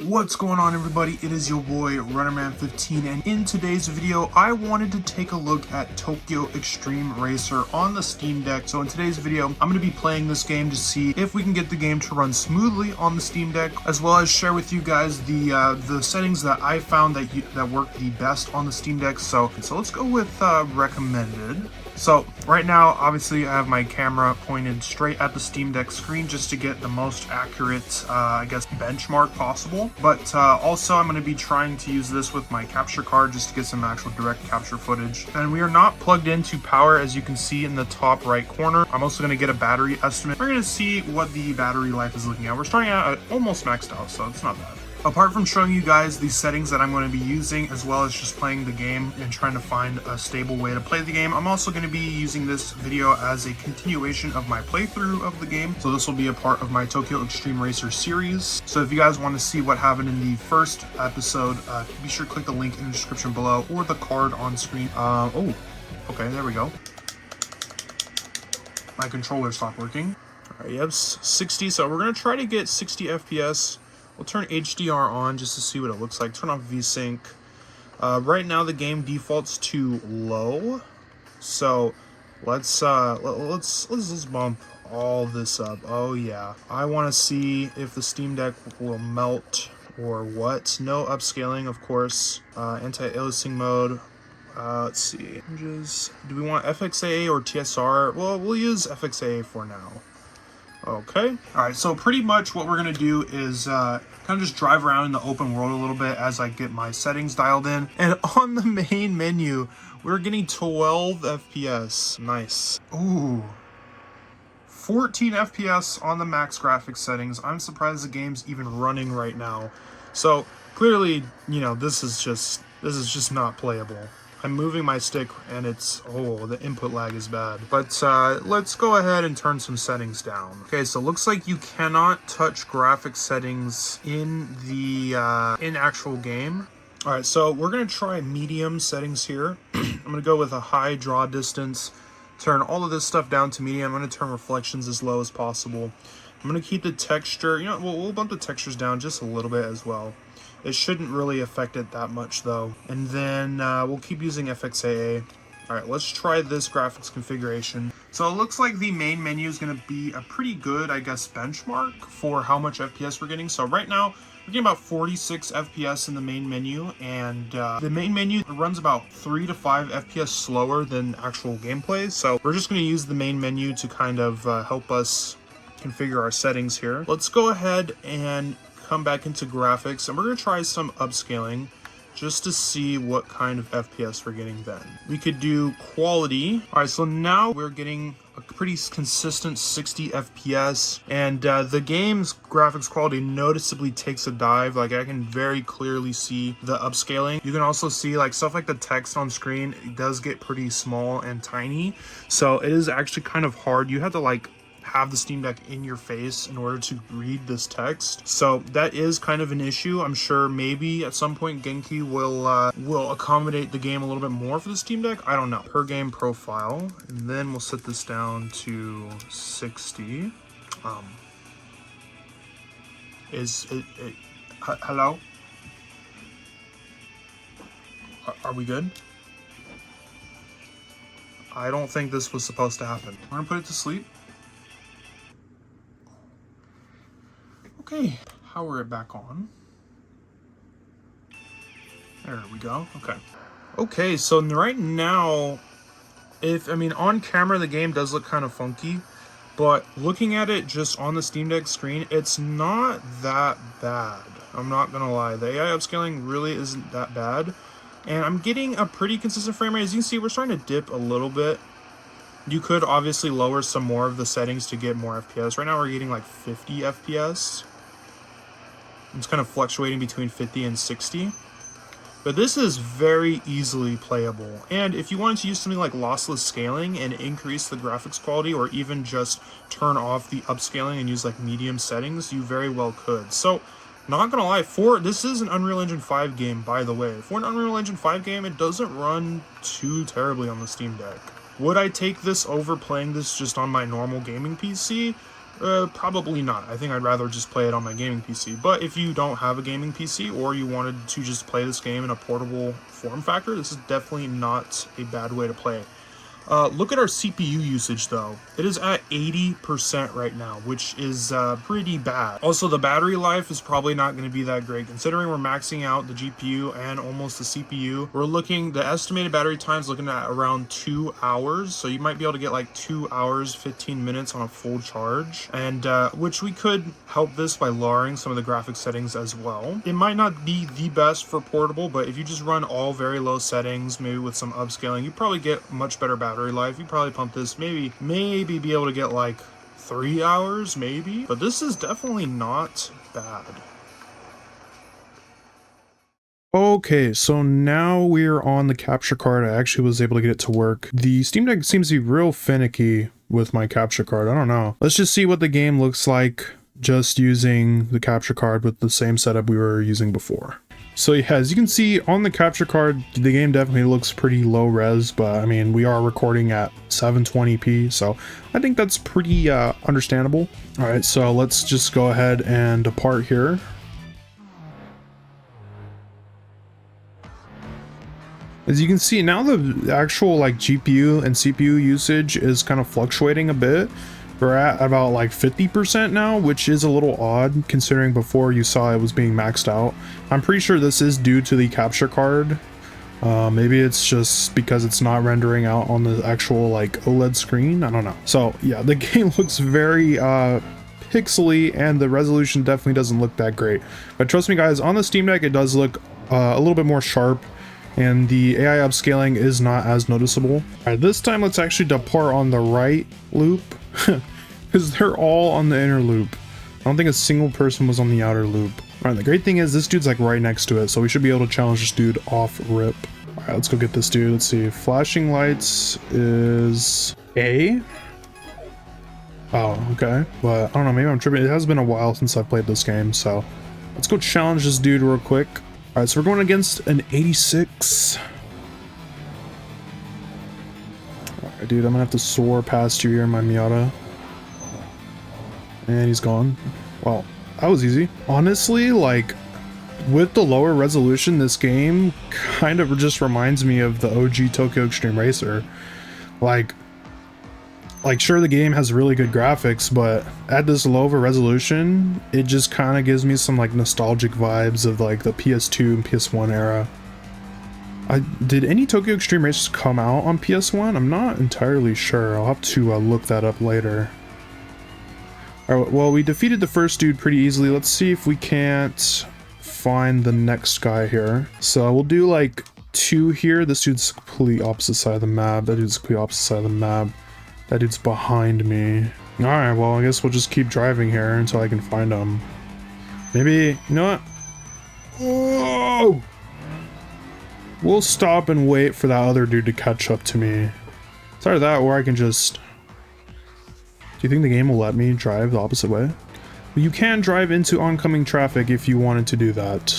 What's going on, everybody? It is your boy Runnerman15, and in today's video I wanted to take a look at Tokyo Xtreme Racer on the Steam Deck. So in today's video I'm going to be playing this game to see if we can get the game to run smoothly on the Steam Deck, as well as share with you guys the settings that I found that work the best on the Steam Deck. So let's go with recommended. So right now, obviously, I have my camera pointed straight at the Steam Deck screen just to get the most accurate, I guess, benchmark possible. But also, I'm going to be trying to use this with my capture card just to get some actual direct capture footage. And we are not plugged into power, as you can see in the top right corner. I'm also going to get a battery estimate. We're going to see what the battery life is looking at. We're starting out at almost maxed out, so it's not bad. Apart from showing you guys the settings that I'm going to be using, as well as just playing the game and trying to find a stable way to play the game, I'm also going to be using this video as a continuation of my playthrough of the game. So this will be a part of my Tokyo Xtreme Racer series. So if you guys want to see what happened in the first episode, be sure to click the link in the description below or the card on screen. Oh, okay, there we go. My controller stopped working. All right, you have 60, so we're going to try to get 60 FPS. We'll turn HDR on just to see what it looks like. Turn off VSync. Right now the game defaults to low, so let's bump all this up. Oh yeah, I want to see if the Steam Deck will melt or what. No upscaling, of course. Anti-aliasing mode. Let's see. Do we want FXAA or TSR? Well, we'll use FXAA for now. Okay. Alright, so pretty much what we're going to do is kind of just drive around in the open world a little bit as I get my settings dialed in. And on the main menu, we're getting 12 FPS. Nice. Ooh. 14 FPS on the max graphics settings. I'm surprised the game's even running right now. So clearly, you know, this is just not playable. I'm moving my stick and the input lag is bad. But let's go ahead and turn some settings down. Okay, so it looks like you cannot touch graphics settings in the actual game. All right, so we're gonna try medium settings here. I'm gonna go with a high draw distance, turn all of this stuff down to medium. I'm gonna turn reflections as low as possible. I'm gonna keep the texture, you know, we'll bump the textures down just a little bit as well. It shouldn't really affect it that much though. And then we'll keep using FXAA. All right, let's try this graphics configuration. So it looks like the main menu is gonna be a pretty good, I guess, benchmark for how much FPS we're getting. So right now, we're getting about 46 FPS in the main menu, and the main menu runs about 3 to 5 FPS slower than actual gameplay. So we're just gonna use the main menu to kind of help us configure our settings here. Let's go ahead and come back into graphics, and we're going to try some upscaling just to see what kind of FPS we're getting then. We could do quality. All right, so now we're getting a pretty consistent 60 FPS, and the game's graphics quality noticeably takes a dive. Like, I can very clearly see the upscaling. You can also see like stuff like the text on screen, it does get pretty small and tiny, so it is actually kind of hard. You have to like have the Steam Deck in your face in order to read this text, so that is kind of an issue. I'm sure maybe at some point Genki will accommodate the game a little bit more for the Steam Deck. I don't know. Per game profile, and then we'll set this down to 60. Hello? Are we good? I don't think this was supposed to happen. We're gonna put it to sleep. Okay, power it back on. There we go. Okay, so right now, on camera the game does look kind of funky, but looking at it just on the Steam Deck screen, it's not that bad. I'm not gonna lie, the AI upscaling really isn't that bad, and I'm getting a pretty consistent frame rate. As you can see, we're starting to dip a little bit. You could obviously lower some more of the settings to get more FPS. Right now we're getting like 50 FPS. It's kind of fluctuating between 50 and 60. But this is very easily playable. And if you wanted to use something like lossless scaling and increase the graphics quality, or even just turn off the upscaling and use like medium settings, you very well could. So, not gonna lie, this is an Unreal Engine 5 game, by the way. For an Unreal Engine 5 game, it doesn't run too terribly on the Steam Deck. Would I take this over playing this just on my normal gaming PC? Probably not. I think I'd rather just play it on my gaming PC. But if you don't have a gaming PC or you wanted to just play this game in a portable form factor, this is definitely not a bad way to play it. Look at our CPU usage though. It is at 80% right now, which is pretty bad. Also, the battery life is probably not going to be that great considering we're maxing out the GPU and almost the CPU. The estimated battery time is looking at around 2 hours. So you might be able to get like 2 hours, 15 minutes on a full charge. And which we could help this by lowering some of the graphics settings as well. It might not be the best for portable, but if you just run all very low settings, maybe with some upscaling, you probably get much better battery life. You probably pump this maybe be able to get like 3 hours maybe, but this is definitely not bad. Okay, so now we're on the capture card. I actually was able to get it to work. The Steam Deck seems to be real finicky with my capture card. I don't know. Let's just see what the game looks like just using the capture card with the same setup we were using before. So yeah, as you can see on the capture card, the game definitely looks pretty low res, but I mean, we are recording at 720p, so I think that's pretty understandable. All right, so let's just go ahead and depart here. As you can see, now the actual like GPU and CPU usage is kind of fluctuating a bit. We're at about like 50% now, which is a little odd considering before you saw it was being maxed out. I'm pretty sure this is due to the capture card. Maybe it's just because it's not rendering out on the actual like OLED screen. I don't know. So yeah, the game looks very pixely and the resolution definitely doesn't look that great. But trust me guys, on the Steam Deck it does look a little bit more sharp. And the AI upscaling is not as noticeable. All right, this time let's actually depart on the right loop because they're all on the inner loop. I don't think a single person was on the outer loop. All right, the great thing is this dude's like right next to it, so we should be able to challenge this dude off rip. All right, let's go get this dude. Let's see, flashing lights is A. Oh, okay, but I don't know, maybe I'm tripping. It has been a while since I've played this game, so let's go challenge this dude real quick. All right, so we're going against an 86. All right, dude, I'm gonna have to soar past you here in my Miata. And he's gone. Wow, that was easy. Honestly, like, with the lower resolution, this game kind of just reminds me of the OG Tokyo Xtreme Racer. Like sure, the game has really good graphics, but at this low of a resolution, it just kind of gives me some like nostalgic vibes of like the PS2 and PS1 era. Did any Tokyo Xtreme Racers come out on PS1? I'm not entirely sure. I'll have to look that up later. Alright, well, we defeated the first dude pretty easily. Let's see if we can't find the next guy here. So we'll do like 2 here. This dude's completely opposite side of the map. That dude's completely opposite side of the map. That dude's behind me. Alright, well, I guess we'll just keep driving here until I can find him. Maybe, you know what? Whoa! We'll stop and wait for that other dude to catch up to me. It's either that or I can just... Do you think the game will let me drive the opposite way? Well, you can drive into oncoming traffic if you wanted to do that.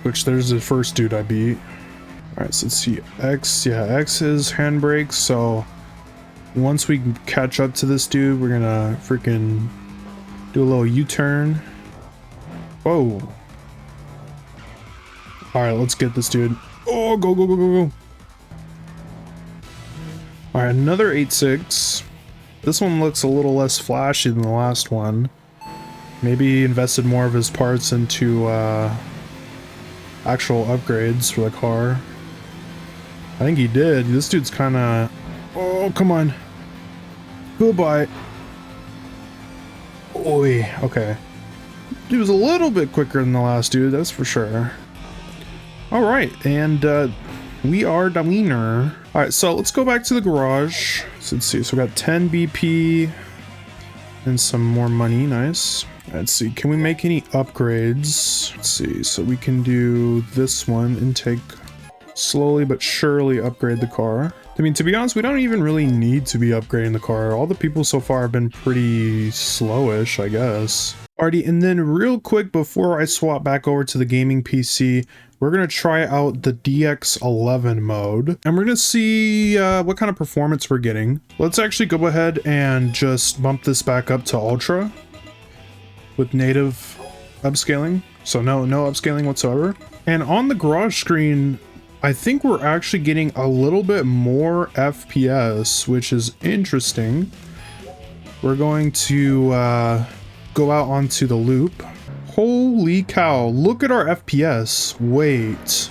Which there's the first dude I beat. Alright, so let's see. X, yeah, X is handbrake, so... Once we catch up to this dude, we're gonna freaking do a little U-turn. Whoa. Alright, let's get this dude. Oh, go, go, go, go, go. Alright, another 8.6. This one looks a little less flashy than the last one. Maybe he invested more of his parts into actual upgrades for the car. I think he did. This dude's kind of... Oh, come on. Goodbye. Oi, okay. Dude was a little bit quicker than the last dude, that's for sure. Alright, and we are the winner. Alright, so let's go back to the garage. So let's see, so we got 10 BP and some more money, nice. Let's see, can we make any upgrades? Let's see, so we can do this one, intake. Slowly but surely upgrade the car. I mean, to be honest, we don't even really need to be upgrading the car. All the people so far have been pretty slowish, I guess. Alrighty, and then real quick before I swap back over to the gaming PC, we're going to try out the DX11 mode, and we're going to see what kind of performance we're getting. Let's actually go ahead and just bump this back up to Ultra with native upscaling. So no upscaling whatsoever. And on the garage screen, I think we're actually getting a little bit more FPS, which is interesting. We're going to go out onto the loop. Holy cow, look at our FPS. Wait.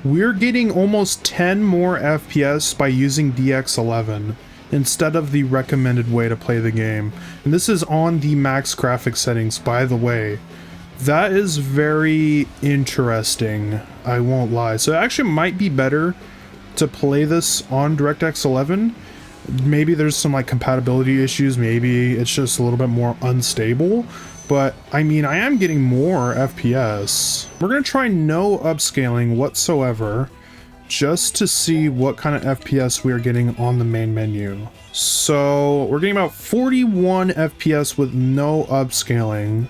We're getting almost 10 more FPS by using DX11 instead of the recommended way to play the game. And this is on the max graphics settings, by the way. That is very interesting, I won't lie. So it actually might be better to play this on DirectX 11. Maybe there's some like compatibility issues, maybe it's just a little bit more unstable. But I mean, I am getting more FPS. We're gonna try no upscaling whatsoever, just to see what kind of FPS we are getting on the main menu. So we're getting about 41 FPS with no upscaling.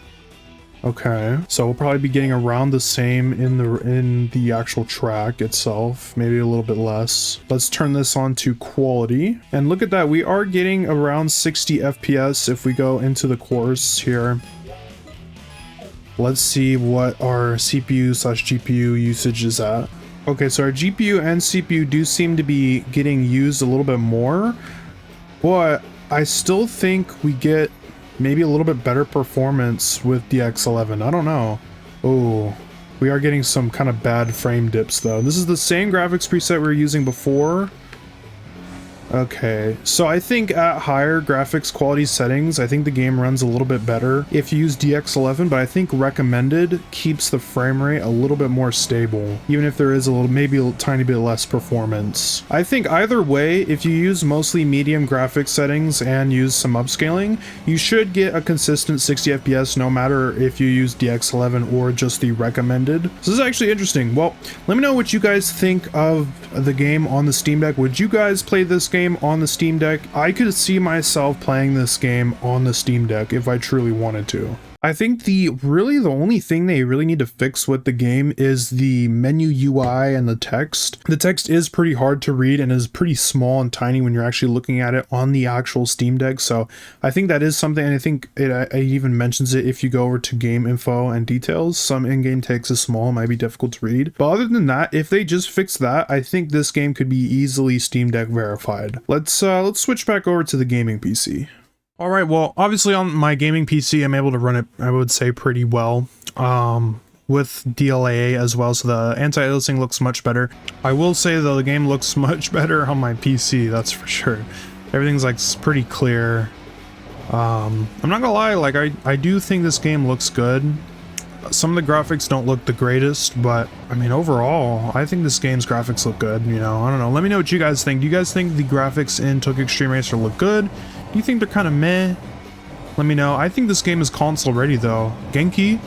Okay, so we'll probably be getting around the same in the actual track itself, maybe a little bit less. Let's turn this on to quality, and look at that, we are getting around 60 FPS if we go into the course here. Let's see what our CPU/GPU usage is at. Okay, so our GPU and CPU do seem to be getting used a little bit more, but I still think we get maybe a little bit better performance with DX11. I don't know. Oh, we are getting some kind of bad frame dips though. This is the same graphics preset we were using before. Okay, so I think at higher graphics quality settings, I think the game runs a little bit better if you use DX11, but I think recommended keeps the frame rate a little bit more stable, even if there is maybe a tiny bit less performance. I think either way, if you use mostly medium graphics settings and use some upscaling, you should get a consistent 60 FPS no matter if you use DX11 or just the recommended. This is actually interesting. Well, let me know what you guys think of the game on the Steam Deck. Would you guys play this game on the Steam Deck? I could see myself playing this game on the Steam Deck if I truly wanted to. I think the only thing they really need to fix with the game is the menu UI and the text. The text is pretty hard to read and is pretty small and tiny when you're actually looking at it on the actual Steam Deck. So I think that is something, and I think it even mentions it if you go over to game info and details. Some in-game text is small, might be difficult to read. But other than that, if they just fix that, I think this game could be easily Steam Deck verified. Let's switch back over to the gaming PC. Alright, well, obviously on my gaming PC, I'm able to run it, I would say, pretty well, with DLAA as well, so the anti-aliasing looks much better. I will say, though, the game looks much better on my PC, that's for sure. Everything's, like, pretty clear. I'm not gonna lie, like, I do think this game looks good. Some of the graphics don't look the greatest, but, I mean, overall, I think this game's graphics look good, you know? I don't know, let me know what you guys think. Do you guys think the graphics in Tokyo Xtreme Racer look good? Do you think they're kind of meh? Let me know. I think this game is console ready though. Genki,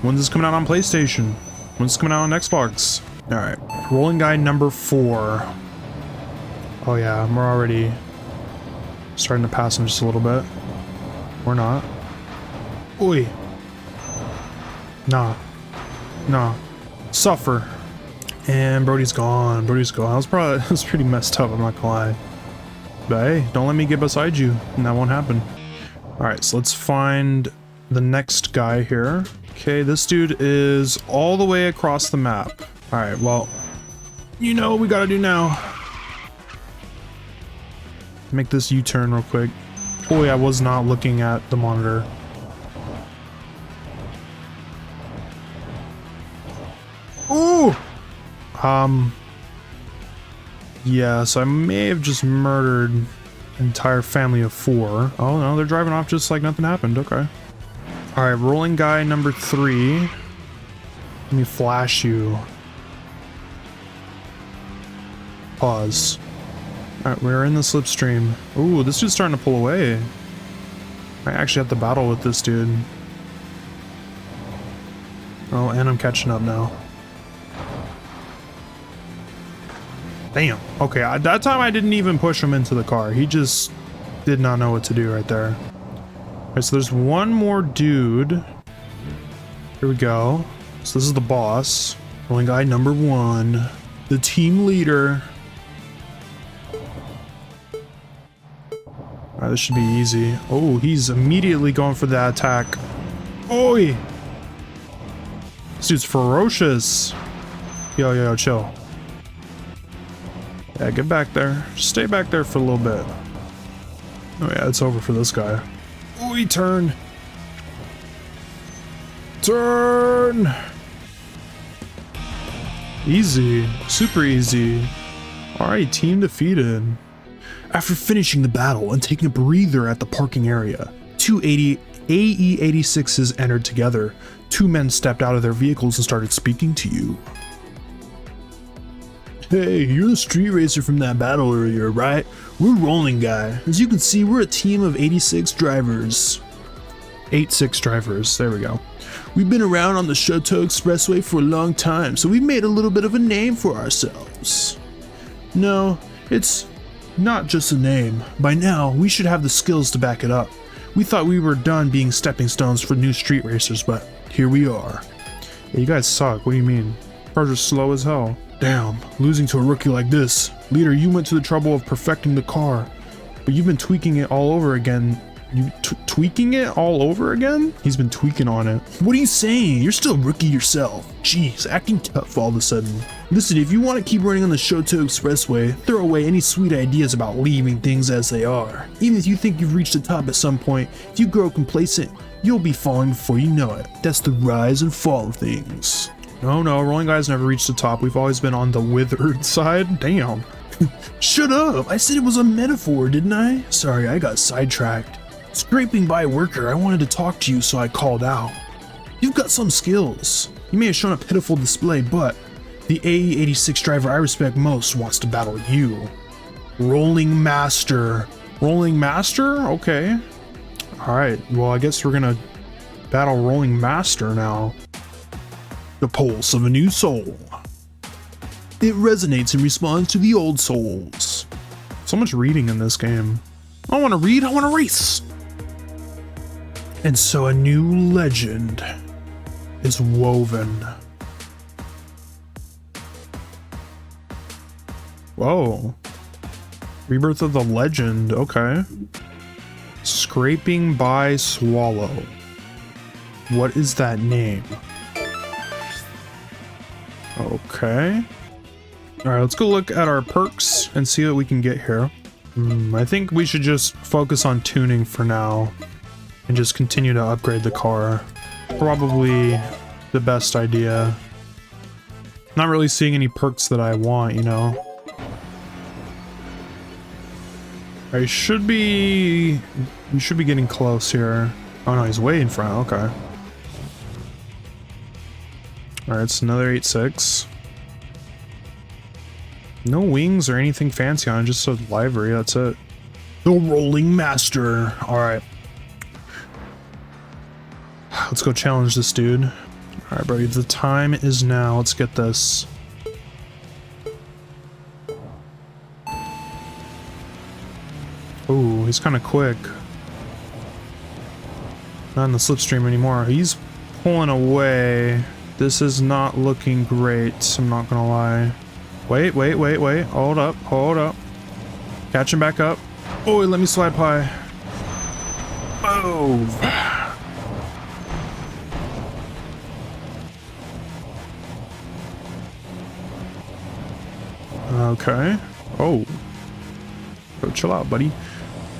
when's this coming out on PlayStation? When's this coming out on Xbox? Alright, rolling guide number 4. Oh yeah, we're already starting to pass him just a little bit. We're not. Oi. Nah. Nah. Suffer. And Brody's gone. Brody's gone. That was pretty messed up, I'm not gonna lie. But hey, don't let me get beside you, and that won't happen. Alright, so let's find the next guy here. Okay, this dude is all the way across the map. Alright, well, you know what we gotta do now. Make this U-turn real quick. Boy, I was not looking at the monitor. Ooh! Yeah, so I may have just murdered an entire family of 4. Oh no, they're driving off just like nothing happened. Okay. Alright, rolling guy number 3. Let me flash you. Pause. Alright, we're in the slipstream. Ooh, this dude's starting to pull away. I actually have to battle with this dude. Oh, and I'm catching up now. Damn. Okay, that time I didn't even push him into the car. He just did not know what to do right there. Alright, so there's one more dude. Here we go. So this is the boss. Rolling guy number 1, the team leader. Alright, this should be easy. Oh, he's immediately going for that attack. Oi! This dude's ferocious. Yo, chill. Yeah, get back there. Stay back there for a little bit. Oh yeah, it's over for this guy. Oi, turn! Turn! Easy. Super easy. Alright, team defeated. After finishing the battle and taking a breather at the parking area, 2 AE-86s entered together. 2 men stepped out of their vehicles and started speaking to you. Hey, you're the street racer from that battle earlier, right? We're Rolling Guy. As you can see, we're a team of 86 drivers. 86 drivers, there we go. We've been around on the Chateau Expressway for a long time, so we've made a little bit of a name for ourselves. No, it's not just a name. By now, we should have the skills to back it up. We thought we were done being stepping stones for new street racers, but here we are. Yeah, you guys suck, what do you mean? Cars are slow as hell. Damn, losing to a rookie like this. Leader, you went to the trouble of perfecting the car, but you've been tweaking it all over again. You tweaking it all over again? He's been tweaking on it. What are you saying? You're still a rookie yourself. Jeez, acting tough all of a sudden. Listen, if you want to keep running on the Chateau Expressway, throw away any sweet ideas about leaving things as they are. Even if you think you've reached the top at some point, if you grow complacent, you'll be falling before you know it. That's the rise and fall of things. No, Rolling Guy's never reached the top. We've always been on the withered side. Damn. Shut up! I said it was a metaphor, didn't I? Sorry, I got sidetracked. Scraping by a worker, I wanted to talk to you, so I called out. You've got some skills. You may have shown a pitiful display, but the AE-86 driver I respect most wants to battle you. Rolling Master. Rolling Master? Okay. Alright, well I guess we're gonna battle Rolling Master now. The pulse of a new soul. It resonates and responds to the old souls. So much reading in this game. I don't want to read, I want to race. And so a new legend is woven. Whoa. Rebirth of the legend, okay. Scraping by Swallow. What is that name? Okay. Alright, let's go look at our perks and see what we can get here. I think we should just focus on tuning for now and just continue to upgrade the car. Probably the best idea. Not really seeing any perks that I want, you know. We should be getting close here. Oh no, he's way in front, okay. Alright, it's another 8.6. No wings or anything fancy on it, just a livery, that's it. The Rolling Master. Alright. Let's go challenge this dude. Alright, buddy, the time is now. Let's get this. Ooh, he's kind of quick. Not in the slipstream anymore. He's pulling away. This is not looking great, I'm not gonna lie. Wait. Hold up. Catch him back up. Oh, let me slide by. Oh. Okay. Oh. Go chill out, buddy.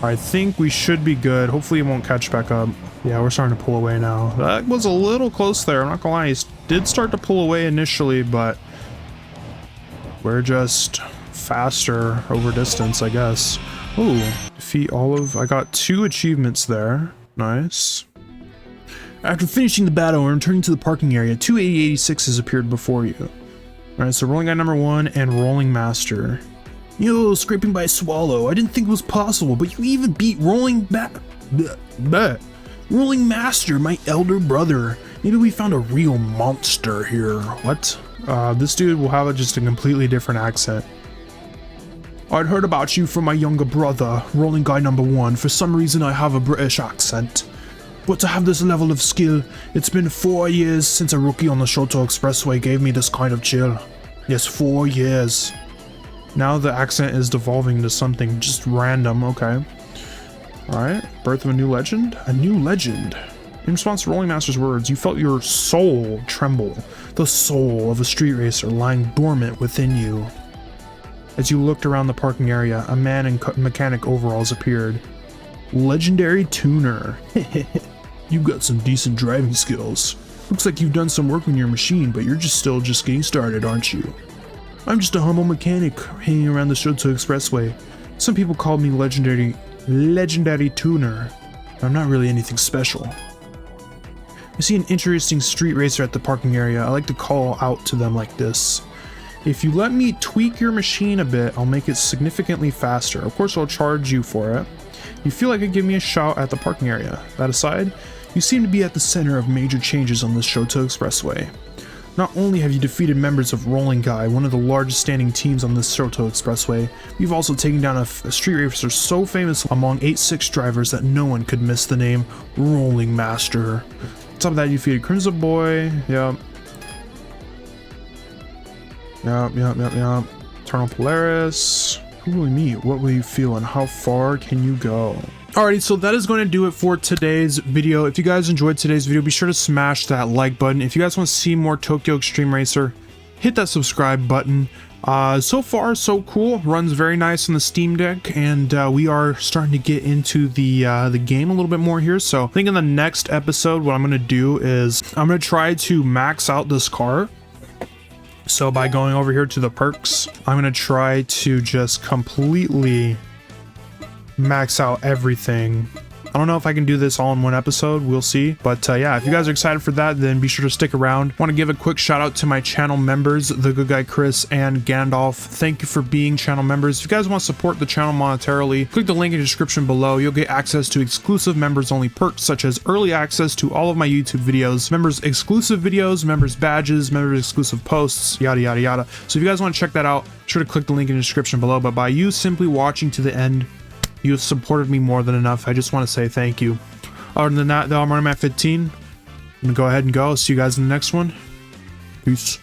I think we should be good. Hopefully it won't catch back up. Yeah, we're starting to pull away now. That was a little close there, I'm not gonna lie. He did start to pull away initially, but we're just faster over distance, I guess. Ooh, defeat all of... I got 2 achievements there. Nice. After finishing the battle and returning to the parking area, 2 AE-86s appeared before you. Alright, so Rolling Guy number 1 and Rolling Master. Yo, scraping by Swallow. I didn't think it was possible, but you even beat Rolling Master, my elder brother. Maybe we found a real monster here. What? This dude will have just a completely different accent. I'd heard about you from my younger brother, Rolling Guy number 1. For some reason I have a British accent. But to have this level of skill, it's been 4 years since a rookie on the Shoto Expressway gave me this kind of chill. Yes, 4 years. Now the accent is devolving into something just random, okay. Alright, birth of a new legend? A new legend. In response to Rolling Master's words, you felt your soul tremble, the soul of a street racer lying dormant within you. As you looked around the parking area, a man in mechanic overalls appeared. Legendary Tuner. You've got some decent driving skills. Looks like you've done some work on your machine, but you're still just getting started, aren't you? I'm just a humble mechanic hanging around the Shoto Expressway. Some people call me Legendary Tuner. I'm not really anything special. I see an interesting street racer at the parking area. I like to call out to them like this. If you let me tweak your machine a bit, I'll make it significantly faster. Of course, I'll charge you for it. You feel like it give me a shout at the parking area. That aside, you seem to be at the center of major changes on this Shoto Expressway. Not only have you defeated members of Rolling Guy, one of the largest standing teams on this Shoto Expressway, you've also taken down a street racer so famous among 8-6 drivers that no one could miss the name Rolling Master. On top of that, you defeated Crimson Boy, Yep. Eternal Polaris. Who will you meet? What will you feel? And how far can you go? Alrighty, so that is going to do it for today's video. If you guys enjoyed today's video, be sure to smash that like button. If you guys want to see more Tokyo Xtreme Racer, hit that subscribe button. So far, so cool. Runs very nice on the Steam Deck, and we are starting to get into the game a little bit more here. So I think in the next episode, what I'm going to do is I'm going to try to max out this car. So by going over here to the perks, I'm going to try to just completely max out everything. I don't know if I can do this all in one episode, we'll see. But yeah, if you guys are excited for that, then be sure to stick around. I want to give a quick shout out to my channel members, The Good Guy Chris and Gandalf. Thank you for being channel members. If you guys want to support the channel monetarily, click the link in the description below. You'll get access to exclusive members only perks, such as early access to all of my YouTube videos, members exclusive videos, members badges, members exclusive posts, yada yada yada. So if you guys want to check that out, be sure to click the link in the description below. But by you simply watching to the end, you have supported me more than enough. I just want to say thank you. Other than that, though, I'm running at 15. I'm going to go ahead and go. See you guys in the next one. Peace.